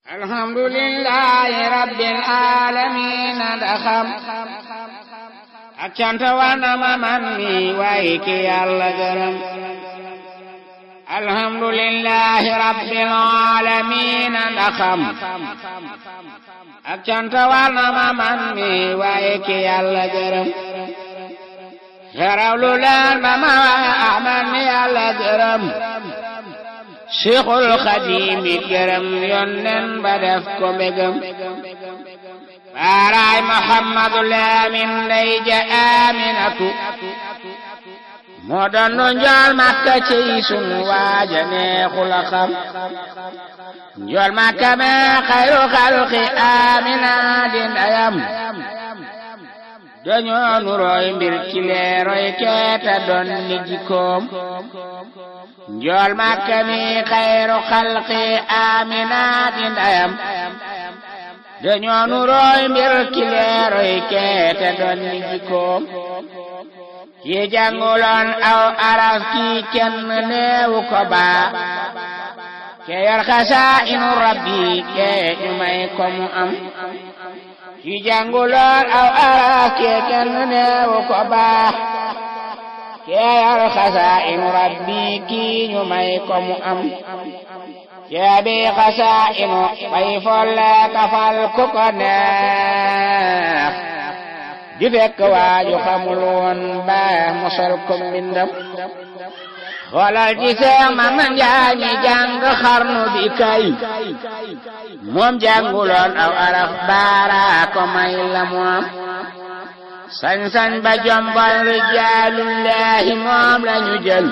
alhamdulillahi rabbil alamin ndaxam ak cant war na ma man mi waaye ki Yàlla gërëm alhamdulillahi rabbil alamin ndaxam ak cant war na ma man mi waaye ki Yàlla gërëm xerawlu leen ba ma man mi Yàlla gërëm Cheikhul Xadim gërëm Yónneen ba def ko mbégam baaraay Muhammadu Lamin ndey ja Aminatu moo doon nu njool Makka ci sunu waaja neexul a xam njool Makka me xayru xalqi Amina di ndeyam dañoo nu roy mbir ci leeroy keeta doon ni jikkoom njool Makka mi xayru xalqi Amina di ndeyam dañoo nu roy mbir ci leeroy keeta doon ni jikkoom ki jànguloon aw araf ki kenn neewu ko baa ke yor xasaa'inu rabbi ke ñu may ko mu am ki jànguloon aw araf ki kenn neewu ko baa ke yor xasaa'inu rabbi ki ñu may ko mu am ke bi xasaa'inu bay folle kafal ku ko neex di fekk waaju xamul woon baa mosal ko mbindam xoolal ci Seex Mamad Njaay mi jàng xarnu bi kay moom jànguloon aw araf baara ko may la moom sañ-sañ ba jombal rijaalullahi moom lañu jël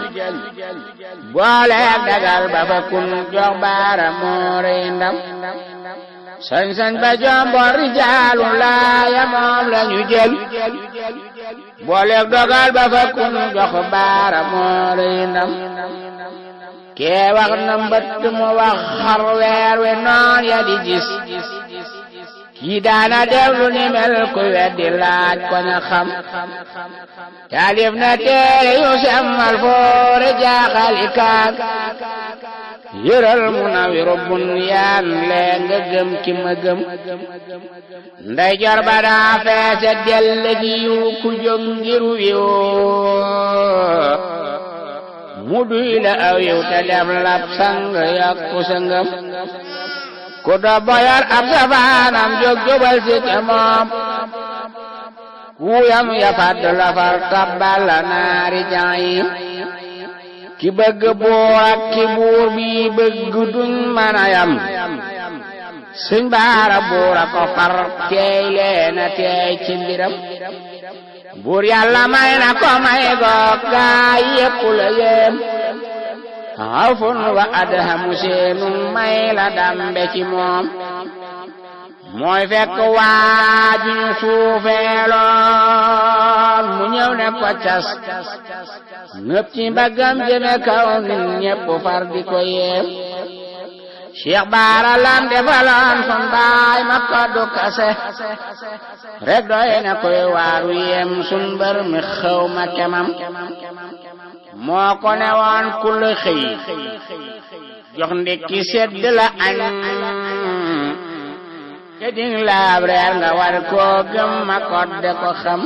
booleeg dagal ba fa kun jox baara moo rey ndam sañ-sañ ba jombal rijaalullahi moom lañu jël booleeg dogal ba fa kun jox baara moo rey ndam kee wax na mbëtt mu wax xar weer we noon ya di gis kii daana def lu ni mel ku weddi laaj ko ña xam taalif na téere yu semmal foore jaaxali kaag yëral Munawiru Bunyaan lee nga gëm ki ma gëm ndey jor ba daa feese dell gi yu ku jóg ngir wiw mu duy la aw yiw te def lab sang yokku sa ngëm ku do boyal ab safaanam jóg jubal si te moom kuyam ya fadd la far tabbal la naari jaayim ki bëgg buur ak ki buur bi bëgg duñ mën a yam Sëñ Baara buur a ko far teey leena teey ci mbiram buur Yàlla may na ko may goog gaay yépp la yéem xawfun wa adhamu seenum may la dambe ci moom mooy fekk waaju ñu suufeeloon mu ñëw ne ko cas ñëpp ci mbaggam jëme kaw nit ñépp far di ko yéem Cheikh Baara lam defaloon sun baay ma ko du kase rek doy na koy waaru yéem sun mbër mi xew ma kemam moo ko ne woon ku la xëy jox ndekki sedd la añ te ding laab reer nga war koo gëm ma kodde ko xam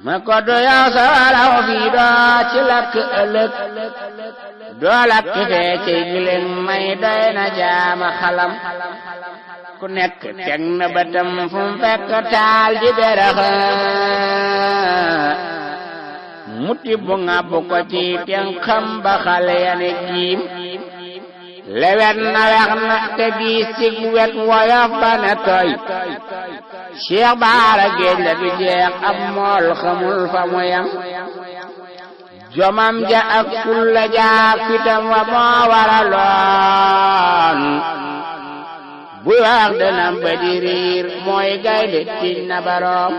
ma koddu yow sa walaw fii doo ci lakk ëllëg doo lakk fee ci gileen may doy na jaama xalam ku nekk teg na bëtam fu mu fekk taal di berax muti bu ngàbbu ko ci ten xam ba xale ya ne giim lewet na wex na te di sig wet woyof ba ne toy Cheikh Baara géej la du jeex ab mool xamul fa mu yam jomam ja ak fulla ja fitam wa moo waraloon bu wax dënam ba di riir mooy gaynde tiñ na baroom